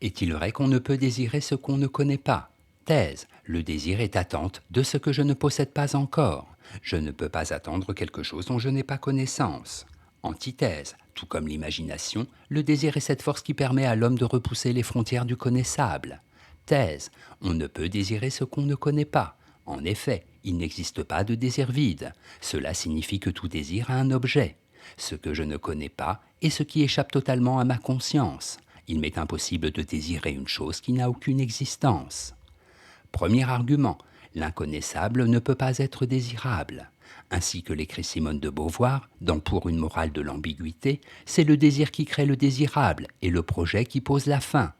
Est-il vrai qu'on ne peut désirer ce qu'on ne connaît pas? Thèse. Le désir est attente de ce que je ne possède pas encore. Je ne peux pas attendre quelque chose dont je n'ai pas connaissance. Antithèse. Tout comme l'imagination, le désir est cette force qui permet à l'homme de repousser les frontières du connaissable. Thèse. On ne peut désirer ce qu'on ne connaît pas. En effet, il n'existe pas de désir vide. Cela signifie que tout désir a un objet. Ce que je ne connais pas est ce qui échappe totalement à ma conscience. Il m'est impossible de désirer une chose qui n'a aucune existence. Premier argument, l'inconnaissable ne peut pas être désirable. Ainsi que l'écrit Simone de Beauvoir, dans Pour une morale de l'ambiguïté, c'est le désir qui crée le désirable et le projet qui pose la fin.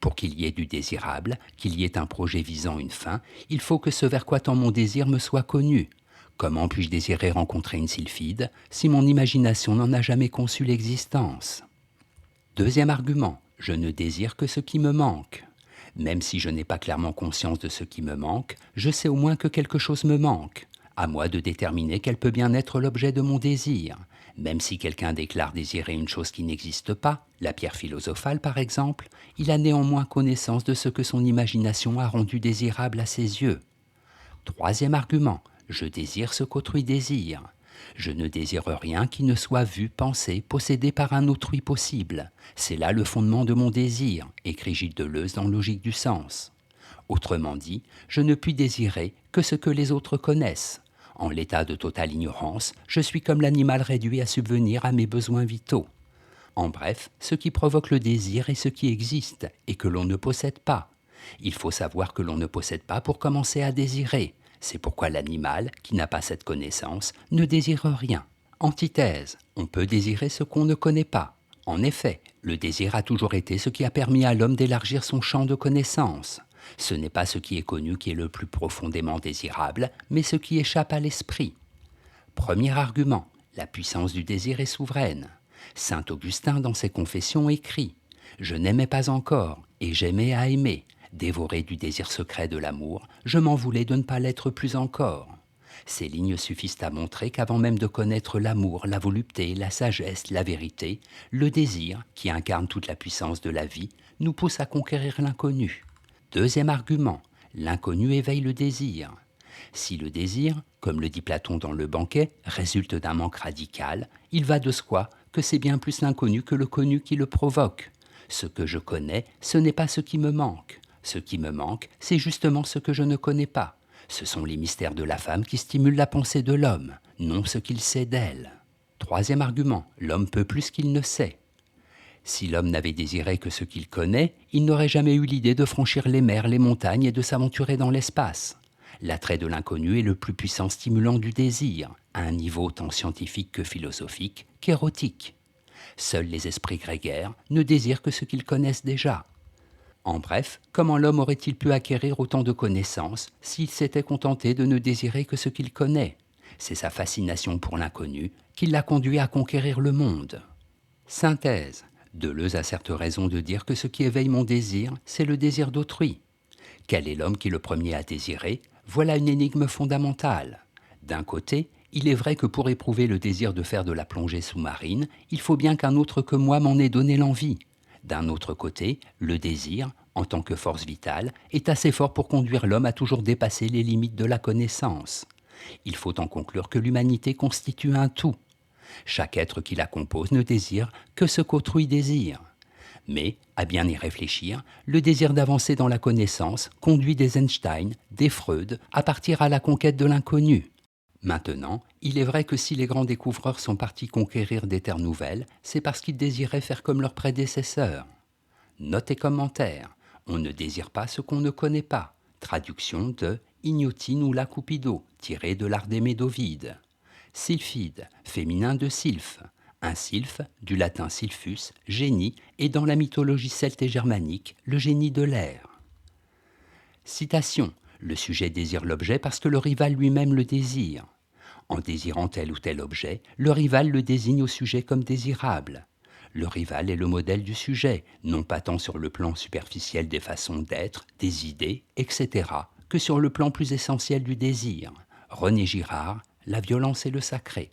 Pour qu'il y ait du désirable, qu'il y ait un projet visant une fin, il faut que ce vers quoi tend mon désir me soit connu. Comment puis-je désirer rencontrer une sylphide si mon imagination n'en a jamais conçu l'existence? Deuxième argument, je ne désire que ce qui me manque. Même si je n'ai pas clairement conscience de ce qui me manque, je sais au moins que quelque chose me manque. À moi de déterminer quel peut bien être l'objet de mon désir. Même si quelqu'un déclare désirer une chose qui n'existe pas, la pierre philosophale par exemple, il a néanmoins connaissance de ce que son imagination a rendu désirable à ses yeux. Troisième argument, je désire ce qu'autrui désire. Je ne désire rien qui ne soit vu, pensé, possédé par un autrui possible. C'est là le fondement de mon désir, écrit Gilles Deleuze dans Logique du sens. Autrement dit, je ne puis désirer que ce que les autres connaissent. En l'état de totale ignorance, je suis comme l'animal réduit à subvenir à mes besoins vitaux. En bref, ce qui provoque le désir est ce qui existe et que l'on ne possède pas. Il faut savoir que l'on ne possède pas pour commencer à désirer. C'est pourquoi l'animal, qui n'a pas cette connaissance, ne désire rien. Antithèse, on peut désirer ce qu'on ne connaît pas. En effet, le désir a toujours été ce qui a permis à l'homme d'élargir son champ de connaissances. Ce n'est pas ce qui est connu qui est le plus profondément désirable, mais ce qui échappe à l'esprit. Premier argument, la puissance du désir est souveraine. Saint Augustin, dans ses Confessions, écrit « Je n'aimais pas encore, et j'aimais à aimer. Dévoré du désir secret de l'amour, je m'en voulais de ne pas l'être plus encore. » Ces lignes suffisent à montrer qu'avant même de connaître l'amour, la volupté, la sagesse, la vérité, le désir, qui incarne toute la puissance de la vie, nous pousse à conquérir l'inconnu. Deuxième argument, l'inconnu éveille le désir. Si le désir, comme le dit Platon dans Le Banquet, résulte d'un manque radical, il va de soi que c'est bien plus l'inconnu que le connu qui le provoque. Ce que je connais, ce n'est pas ce qui me manque. Ce qui me manque, c'est justement ce que je ne connais pas. Ce sont les mystères de la femme qui stimulent la pensée de l'homme, non ce qu'il sait d'elle. Troisième argument, l'homme peut plus qu'il ne sait. Si l'homme n'avait désiré que ce qu'il connaît, il n'aurait jamais eu l'idée de franchir les mers, les montagnes et de s'aventurer dans l'espace. L'attrait de l'inconnu est le plus puissant stimulant du désir, à un niveau tant scientifique que philosophique, qu'érotique. Seuls les esprits grégaires ne désirent que ce qu'ils connaissent déjà. En bref, comment l'homme aurait-il pu acquérir autant de connaissances s'il s'était contenté de ne désirer que ce qu'il connaît? C'est sa fascination pour l'inconnu qui l'a conduit à conquérir le monde. Synthèse. Deleuze a certes raison de dire que ce qui éveille mon désir, c'est le désir d'autrui. Quel est l'homme qui le premier a désiré? Voilà une énigme fondamentale. D'un côté, il est vrai que pour éprouver le désir de faire de la plongée sous-marine, il faut bien qu'un autre que moi m'en ait donné l'envie. D'un autre côté, le désir, en tant que force vitale, est assez fort pour conduire l'homme à toujours dépasser les limites de la connaissance. Il faut en conclure que l'humanité constitue un tout. Chaque être qui la compose ne désire que ce qu'autrui désire. Mais, à bien y réfléchir, le désir d'avancer dans la connaissance conduit des Einstein, des Freud, à partir à la conquête de l'inconnu. Maintenant, il est vrai que si les grands découvreurs sont partis conquérir des terres nouvelles, c'est parce qu'ils désiraient faire comme leurs prédécesseurs. Note et commentaire. On ne désire pas ce qu'on ne connaît pas. Traduction de Ignoti nulla cupido, tiré de l'art d'aimer d'Ovide. Sylphide, féminin de sylphe. Un sylphe, du latin sylphus, génie, et dans la mythologie celte et germanique, le génie de l'air. Citation. Le sujet désire l'objet parce que le rival lui-même le désire. En désirant tel ou tel objet, le rival le désigne au sujet comme désirable. Le rival est le modèle du sujet, non pas tant sur le plan superficiel des façons d'être, des idées, etc., que sur le plan plus essentiel du désir. René Girard, La violence et le sacré.